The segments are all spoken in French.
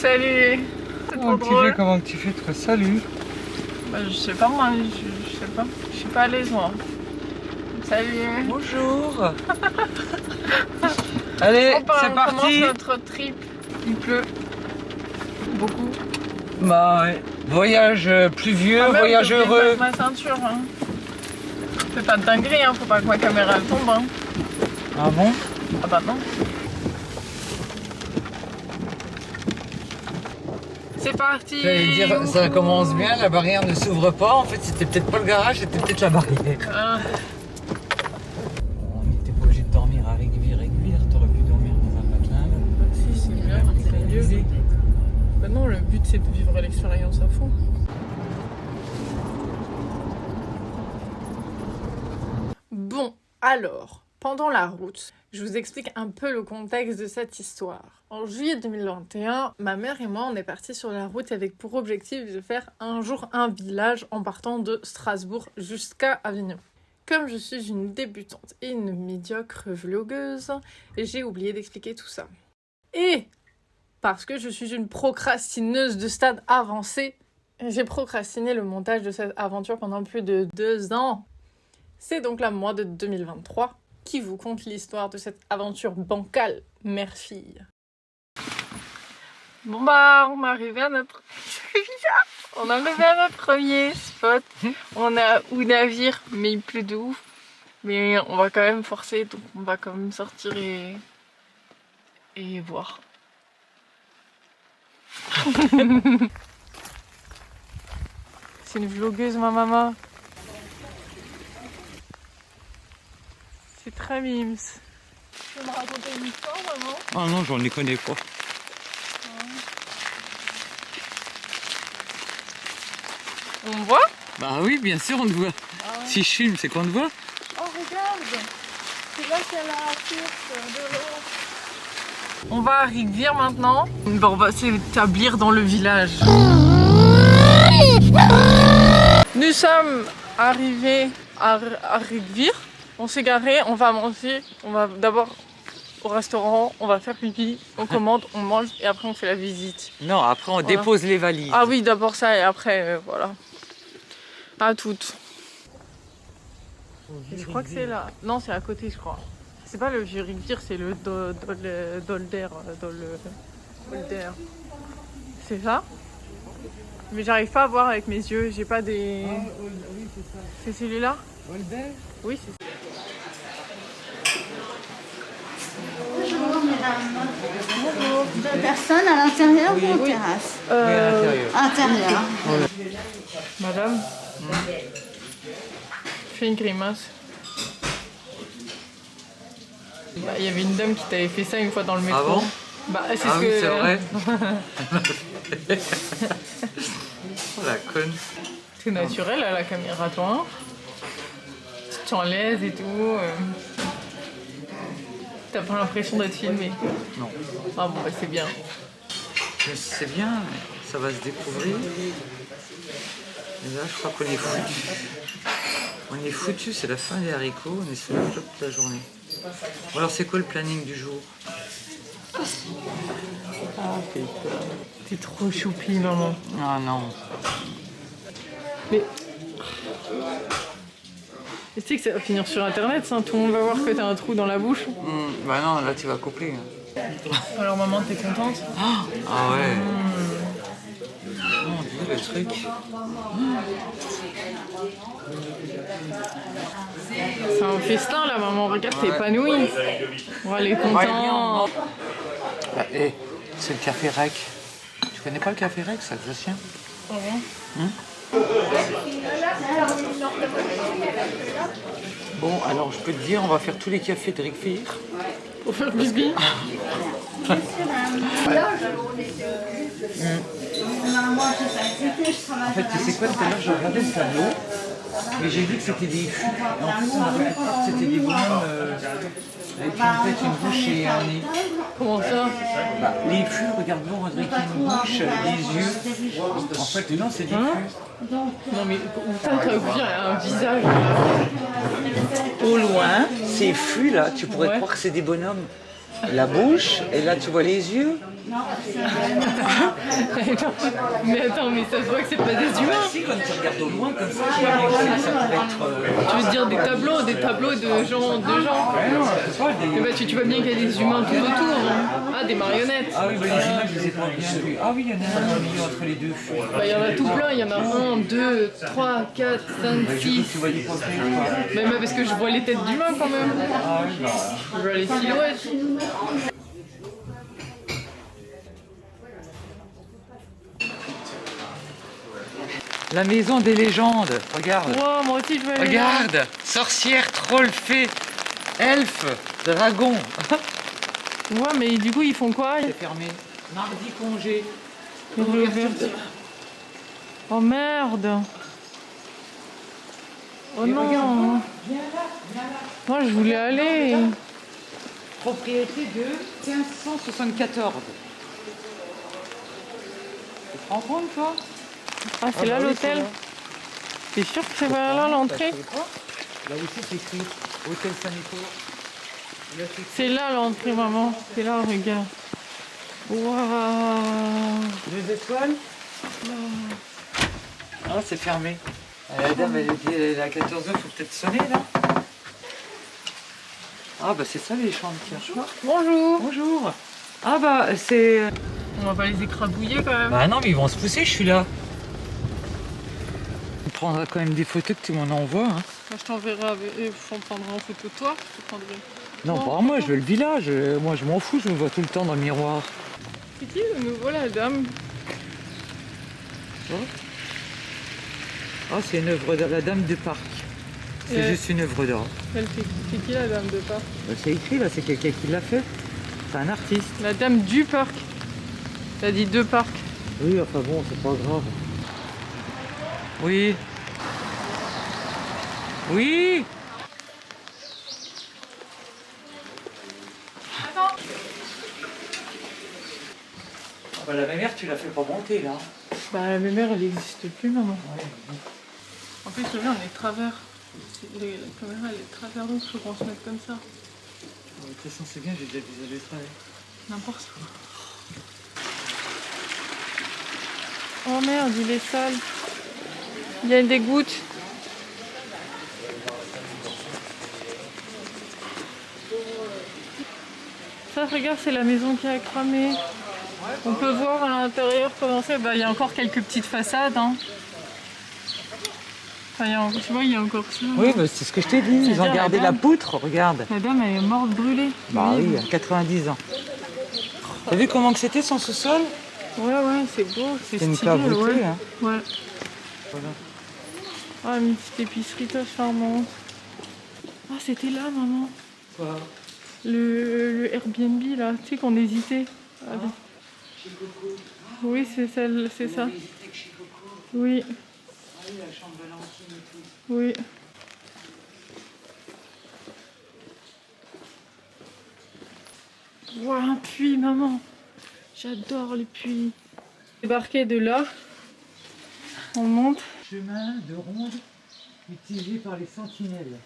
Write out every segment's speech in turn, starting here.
Salut. C'est trop drôle. Comment tu fais toi? Salut. Bah, je sais pas moi, je sais pas. Je suis pas à l'aise moi. Salut. Bonjour. Allez, c'est parti. On commence notre trip. Il pleut. Beaucoup. Bah ouais. Voyage pluvieux, Ah, voyage heureux. Ma ceinture. Hein. Fais pas de dinguerie, hein. Faut pas que ma caméra elle tombe. Hein. Ah bon? Ah bah non. C'est parti. J'allais dire, ça commence bien, la barrière ne s'ouvre pas. En fait, c'était peut-être pas le garage, c'était peut-être la barrière. Ah. Bon, mais t'es pas obligé de dormir à Rigvire. T'aurais pu dormir dans un patelin. Si, c'est bien, c'est mieux. Bah non, le but c'est de vivre l'expérience à fond. Bon, alors, pendant la route, je vous explique un peu le contexte de cette histoire. En juillet 2021, ma mère et moi, on est partis sur la route avec pour objectif de faire un jour un village en partant de Strasbourg jusqu'à Avignon. Comme je suis une débutante et une médiocre vlogueuse, j'ai oublié d'expliquer tout ça. Et parce que je suis une procrastineuse de stade avancé, j'ai procrastiné le montage de cette aventure pendant plus de 2 ans. C'est donc la moi de 2023 qui vous conte l'histoire de cette aventure bancale mère-fille. Bon bah, on est arrivé à notre premier spot. On a où navire, mais il pleut de ouf. Mais on va quand même forcer, donc on va quand même sortir et voir. C'est une vlogueuse, ma maman. C'est très mimes. Tu veux me raconter une histoire, maman? Ah non, j'en ai connais pas. On me voit? Bah oui, bien sûr, on te voit. Ah ouais. Si je filme, c'est qu'on te voit. Oh, regarde! C'est là qu'il y a la source de l'eau. On va à Rigvire maintenant. Bon, on va s'établir dans le village. Nous sommes arrivés à Rigvire. On s'est garé, on va manger. On va d'abord au restaurant, on va faire pipi, on commande, on mange et après on fait la visite. Non, après on dépose les valises. Ah oui, d'abord ça et après, voilà. À toutes. Je crois que c'est là. Non, c'est à côté, je crois. C'est pas le vieux Rigvire, c'est le Dolder. C'est ça? Mais j'arrive pas à voir avec mes yeux, j'ai pas des... Oui, c'est ça. C'est celui-là? Holder? Oui, c'est ça. Bonjour mesdames. Bonjour. 2 personnes à l'intérieur ou en terrasse? Oui, à l'intérieur. Intérieur. Madame, fais une grimace. Bah, y avait une dame qui t'avait fait ça une fois dans le métro. Ah bon? Bah, c'est Ah ce oui, que... c'est vrai. Oh la conne. C'est naturel à la caméra, toi. Hein, tu en l'aise et tout. T'as pas l'impression d'être filmé? Non. Ah bon, bah c'est bien. Mais c'est bien, mais ça va se découvrir. Et là, je crois qu'on est foutu. On est foutu, c'est la fin des haricots, on est sur la clope toute la journée. Bon, alors, c'est quoi le planning du jour? Ah, t'es trop choupi, maman. Ah non. Mais tu sais que ça va finir sur internet, ça. Tout le monde va voir que t'as un trou dans la bouche. Bah non, là, tu vas couper. Alors, maman, t'es contente? Ah ouais. Mon Dieu, le truc. C'est un festin, là, maman. Regarde, t'es épanouie. Oh, elle est contente. Bah, c'est le café Rec. Tu connais pas le café Rec, c'est alsacien? Ah bon? Bon, alors je peux te dire, on va faire tous les cafés de Rigvire. Pour faire bisbis. En fait, tu sais quoi, tout à l'heure, j'ai regardé le tableau, mais j'ai vu que c'était des fûts. Et en plus, on avait compris que c'était des bonhommes avec une tête, une bouche et un nez. Comment ça? Bah, les fûts, regarde-moi, on dirait qu'il y a une bouche, des yeux. En fait, non, c'est des fûts. Non, mais putain, t'as vu un visage. Au loin, ces fûts-là, tu pourrais Ouais. croire que c'est des bonhommes. la bouche, et là tu vois les yeux. Mais attends, mais ça se voit que c'est pas des humains. Si, quand tu regardes au loin comme ça, tu vois bien que ça pourrait être... Tu veux dire des tableaux de gens, de gens. Mais bah, tu vois bien qu'il y a des humains tout autour. Ah, des marionnettes. Ah oui, bah, les images, je les ai pas bien vues. Ah oui, il y en a un au milieu entre les deux feux. Bah, il y en a tout plein, il y en a 1, 2, 3, 4, 5, 6. Tu vois les portraits, quoi. Mais parce que je vois les têtes d'humains quand même. Ah oui, bah... Je vois les silhouettes. La maison des légendes, regarde. Wow, moi aussi je veux aller là. Regarde, sorcière, troll, fée, elfe, dragon. Ouais, mais du coup ils font quoi? C'est fermé. Mardi congé. Ils réouvertent. Oh merde. Oh non. Viens là. Moi je voulais aller. Propriété de 1574. Tu te rends compte, toi? Ah, c'est là bah oui, l'hôtel? T'es sûr que c'est vers là l'entrée? Là aussi, c'est écrit hôtel Saint-Nicolas. C'est là l'entrée, maman. C'est là, regarde. Waouh. 2 étoiles. Ah, c'est fermé. La dame, elle est à 14h, faut peut-être sonner, là. Ah, bah c'est ça les champs de pierre. Bonjour. Bonjour. Ah, bah c'est... On va pas les écrabouiller quand même. Bah non, mais ils vont se pousser, je suis là. On prendra quand même des photos que tu m'en envoies. Hein. Moi, je t'enverrai on prendra en photo toi. Je te prendrai. Non, pas moi, je veux le village. Moi, je m'en fous, je me vois tout le temps dans le miroir. C'est qui de nouveau la dame? Ah, c'est une œuvre d'art, la dame du parc. C'est juste une œuvre d'art. C'est qui la dame de parc? Bah, c'est écrit là, c'est quelqu'un qui l'a fait. C'est un artiste. La dame du parc. T'as dit deux parcs. Oui, enfin bon, c'est pas grave. Oui. Oui. Attends. Ah bah, la mémère, tu l'as fait pas monter là. Bah la mémère elle n'existe plus maman. Ouais. En plus le mien on est de travers. La caméra elle est de travers donc faut qu'on se mette comme ça. De toute façon c'est bien, j'ai déjà visagé le travail. N'importe quoi. Oh merde, il est sale. Il y a des gouttes. Ça, regarde, c'est la maison qui a cramé. On peut voir à l'intérieur comment c'est. Bah, il y a encore quelques petites façades. Hein. Enfin, tu vois, il y a encore ça. Oui, bah, c'est ce que je t'ai dit. Ils ont gardé la poutre, regarde. La dame, elle est morte brûlée. Bah oui, à 90 ans. T'as vu comment que c'était son sous-sol? Ouais, c'est beau, c'est stylé. Une cave voûtée, ouais. hein. Ouais. Voilà. Ah, une petite épicerie toute charmante. Ah, c'était là, maman. Quoi? Le Airbnb, là, tu sais qu'on hésitait. Ah. Oui, c'est ça. Oui. Ah oui, la chambre Valentine et tout. Oui. Wow, un puits, maman. J'adore les puits. Débarquer de là. On monte. Chemin de ronde utilisé par les sentinelles.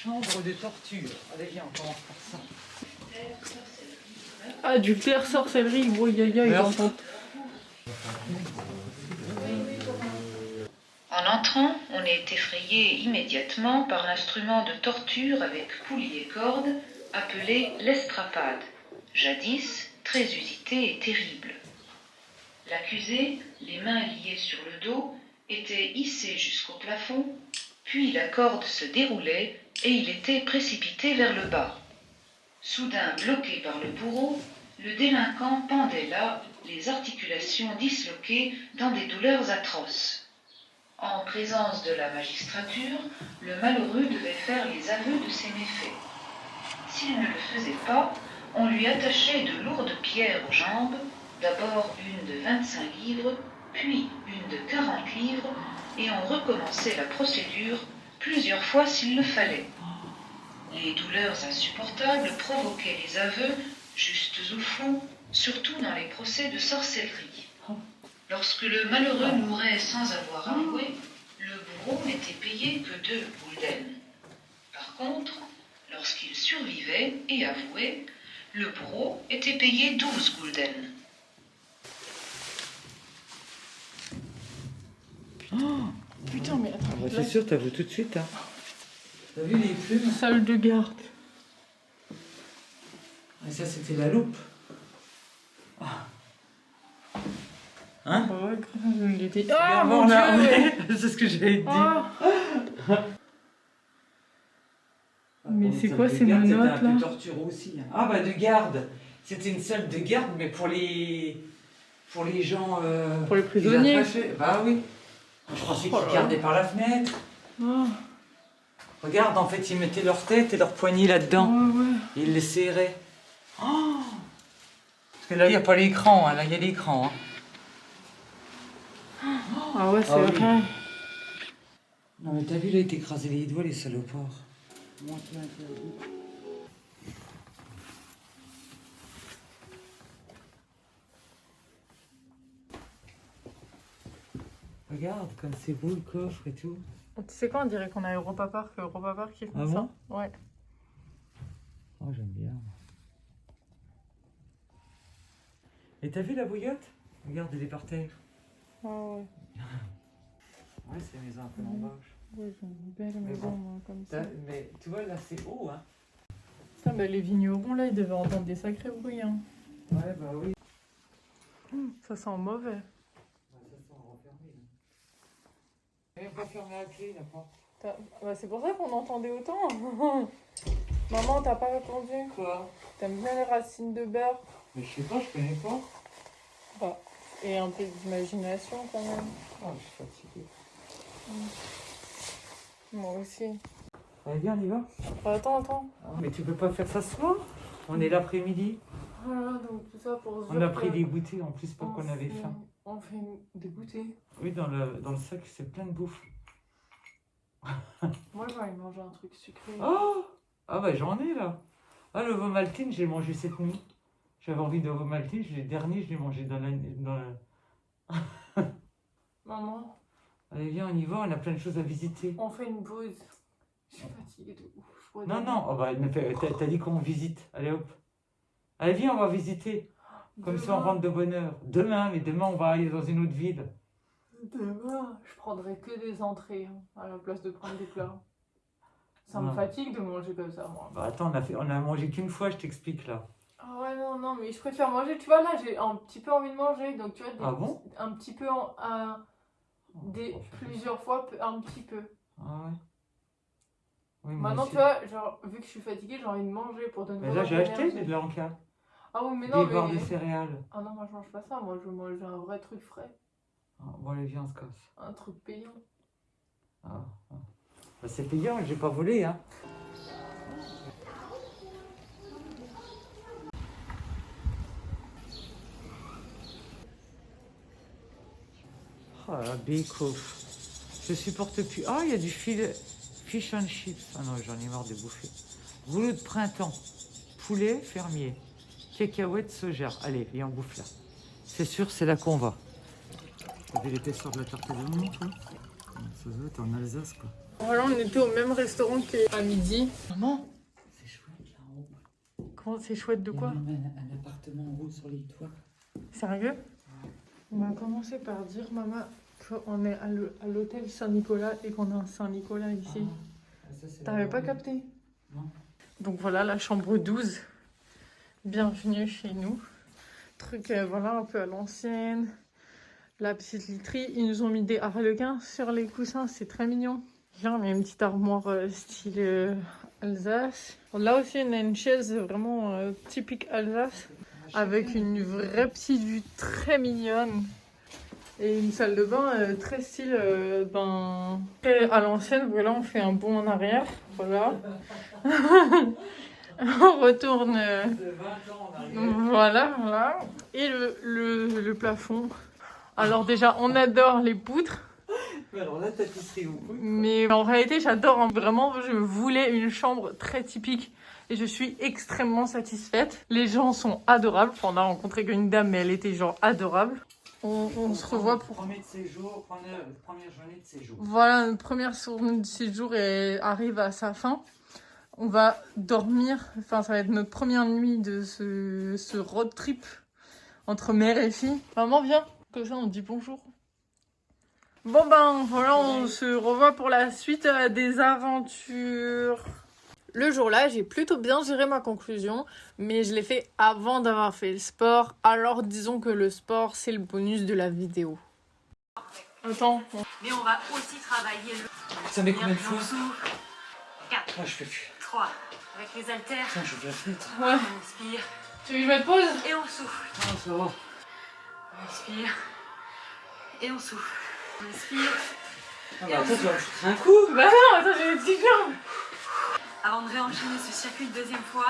Chambre de torture. Allez, viens, on commence par ça. Adultère, sorcellerie, gros yaya, ils en font. En entrant, on est effrayé immédiatement par l'instrument de torture avec poulie et corde appelé l'estrapade, jadis très usité et terrible. L'accusé, les mains liées sur le dos, était hissé jusqu'au plafond, puis la corde se déroulait et il était précipité vers le bas. Soudain bloqué par le bourreau, le délinquant pendait là, les articulations disloquées dans des douleurs atroces. En présence de la magistrature, le malheureux devait faire les aveux de ses méfaits. S'il ne le faisait pas, on lui attachait de lourdes pierres aux jambes, d'abord une de 25 livres, puis une de 40 livres, et on recommençait la procédure plusieurs fois s'il le fallait. Les douleurs insupportables provoquaient les aveux, justes ou faux, surtout dans les procès de sorcellerie. Lorsque le malheureux mourait sans avoir avoué, le bourreau n'était payé que 2 gulden. Par contre, lorsqu'il survivait et avouait, le bourreau était payé 12 gulden. Putain, mais attends. Bah, c'est sûr, t'as vu tout de suite. Hein. T'as vu les plumes? Salle de garde. Et ça, c'était la loupe. Hein? Ah ouais, je l'ai dit. Ah, mon Dieu! C'est ce que j'allais te dire. Ah. Mais c'est Salle quoi de ces garde, menottes, c'était un là? peu torture aussi. Hein. Ah bah de garde. C'était une salle de garde, mais pour les gens. Pour les qu'ils prisonniers. attachaient. Bah oui. Je pensais qu'ils regardaient par la fenêtre. Oh. Regarde, en fait, ils mettaient leur tête et leur poignet là-dedans. Ouais. Et ils les serraient. Oh. Parce que là, il n'y a pas l'écran. Hein. Là, il y a l'écran. Hein. Ah ouais, c'est Ah oui. vrai. Non, mais t'as vu, là, ils t'écrasaient les doigts, les salopards. Regarde, comme c'est beau le coffre et tout. Tu sais quoi, on dirait qu'on a Europa Park qui font Ah ça. bon? Ouais. Oh, j'aime bien. Et t'as vu la bouillotte? Regarde, elle est par terre. Ah ouais. Ouais, c'est la maison un peu en bâche. Ouais, j'ai une belle Mais maison, bon. moi, comme ça. Mais tu vois, là, c'est haut, hein? Putain, bah, les vignerons, là, ils devaient entendre des sacrés bruits, hein. Ouais, bah oui. Ça sent mauvais. Ça sent refermé. Elle n'est pas fermée à clé, la porte. Bah, c'est pour ça qu'on entendait autant. Maman, t'as pas répondu? Quoi? T'aimes bien les racines de beurre? Mais je sais pas, je connais pas. Bah, et un peu d'imagination, quand même. Oh, je suis fatiguée. Moi aussi. Allez, viens, on y va. Bah, attends. Mais tu peux pas faire ça ce soir? On est l'après-midi. Voilà, donc tout ça pour se On dire a pris que des goûters en plus pour qu'on avait faim. On fait des goûters. Oui, dans le sac, c'est plein de bouffe. Moi, j'ai envie de manger un truc sucré. Oh! Ah bah j'en ai là. Ah, le Vomaltine, j'ai mangé cette nuit. J'avais envie de Vomaltine, le dernier, je l'ai mangé dans la... Maman, Allez, viens, on y va, on a plein de choses à visiter. on fait une pause. Je suis fatiguée de ouf. Je pourrais Non, dormir. non, oh bah, t'as dit qu'on visite. Allez hop. Allez, viens, on va visiter. Comme ça, on Demain- rentre de bonne heure. Demain, mais demain, on va aller dans une autre ville. Demain, je prendrai que des entrées hein, à la place de prendre des plats. Ça me Non. fatigue de manger comme ça, moi. Bah attends, on a mangé qu'une fois, je t'explique là. Ah ouais, non, mais je préfère manger. Tu vois, là, j'ai un petit peu envie de manger. Donc, tu vois, Ah bon? un petit peu, plusieurs fois, un petit peu. Ah ouais. Oui, moi Maintenant, aussi. tu vois, genre, vu que je suis fatiguée, j'ai envie de manger pour donner Mais là, j'ai acheté de l'Anka. Ah oui, mais non, Des barres de mais... céréales. Ah non, moi, je mange pas ça. Moi, je mange un vrai truc frais. Ah, bon, allez, viens, on se casse. Un truc payant. Ah. Bah, c'est payant, j'ai pas volé, hein. Oh la Bake-Off. Je supporte plus. Ah, il y a du fish and chips. Ah non, j'en ai marre de bouffer. Rouleau de printemps. Poulet fermier. Cacahuètes soja. Allez, viens, on bouffe là. C'est sûr, c'est là qu'on va. T'as vu l'épaisseur de la tarte de mont, toi? Ça doit être en Alsace, quoi. Voilà, on était au même restaurant qu'à midi. Maman, C'est chouette là en haut. comment c'est chouette de quoi? Il y a même un appartement en haut sur les toits. Sérieux? On va commencer par dire, maman, qu'on est à l'hôtel Saint-Nicolas et qu'on a un Saint-Nicolas ici. T'avais pas capté? Non. Donc voilà, la chambre 12. Bienvenue chez nous. Truc, voilà, un peu à l'ancienne. La petite literie. Ils nous ont mis des harlequins sur les coussins, c'est très mignon. Là, on a une petite armoire style Alsace. Là aussi, on a une chaise vraiment typique Alsace. Avec une vraie petite vue très mignonne. Et une salle de bain très style très à l'ancienne. Voilà, on fait un bond en arrière. Voilà. On retourne. Voilà. Et le plafond. Alors déjà, on adore les poutres. Alors la tapisserie au bout. Mais en réalité, j'adore. Hein. Vraiment, je voulais une chambre très typique. Et je suis extrêmement satisfaite. Les gens sont adorables. Enfin, on a rencontré qu'une dame, mais elle était genre adorable. On se revoit pour... Première journée de séjour. Voilà, notre première journée de séjour arrive à sa fin. On va dormir, enfin ça va être notre première nuit de ce road trip entre mère et fille. Maman viens, comme ça on dit bonjour. Bon ben voilà, on se revoit pour la suite des aventures. Le jour-là, j'ai plutôt bien géré ma conclusion, mais je l'ai fait avant d'avoir fait le sport. Alors disons que le sport, c'est le bonus de la vidéo. Attends. Mais on va aussi travailler le... Ça met combien de fois? 4, Ah, je peux plus. 3, avec les haltères. Putain, je veux la fête. Ouais. On inspire Tu veux que je mette pause? et on souffle. Ah, ça va. On inspire et on souffle. On inspire. Ah, bah, attends, tu vas me foutre un coup. Bah non, attends, j'ai des petits jambes. Avant de réenchaîner ce circuit une deuxième fois,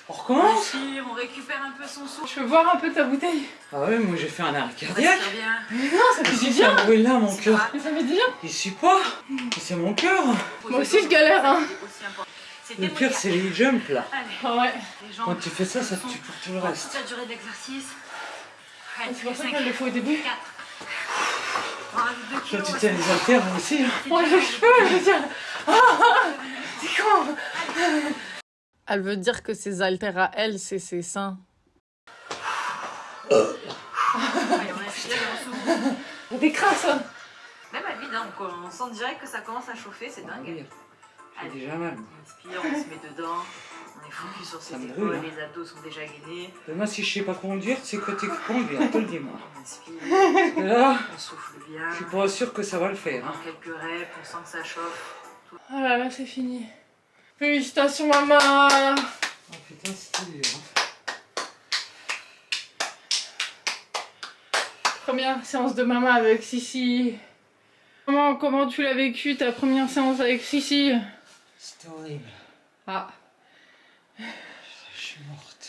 On on recommence? inspire, on récupère un peu son souffle. Je peux boire un peu de ta bouteille? Ah ouais, moi j'ai fait un arrêt On cardiaque. respire bien. Mais non, ça fait du C'est un bien. bruit là, mon cœur. Mais ça fait du bien. Il suit pas. C'est mon cœur. Moi aussi, je galère, hein. Aussi important. C'est Le pire, c'est les jumps là. Allez, Ah ouais. les jambes. Quand tu fais ça, ça te tue pour tout le Toute reste. la durée de l'exercice. C'est pour ça que je le fais au début. 4. On rajoute 2 Quand kilos. tu tiens les haltères aussi. Hein. Moi, je peux, je tiens. C'est con. Elle veut dire que ses haltères à elle, c'est ses seins. Allez, on inspire et on souffle. Des crasses. Même à vide, hein, on sent direct que ça commence à chauffer, c'est Ah dingue. oui, j'ai déjà mal. On inspire, on se met dedans, on est focus sur ses Ça me épaules, brûle, hein. les abdos sont déjà gainés. Demain, si je sais pas conduire, tu sais quoi t'es conduire, on te le dit moi. On inspire, Parce que là, on souffle bien. je suis pas sûr que ça va le faire. Dans Hein. quelques reps, on sent que ça chauffe. Oh là là, c'est fini. Félicitations, maman. Oh putain, c'était dur. Hein. Première séance de maman avec Sissi. Maman, comment tu l'as vécu ta première séance avec Sissi? C'était horrible. Ah. Je suis morte.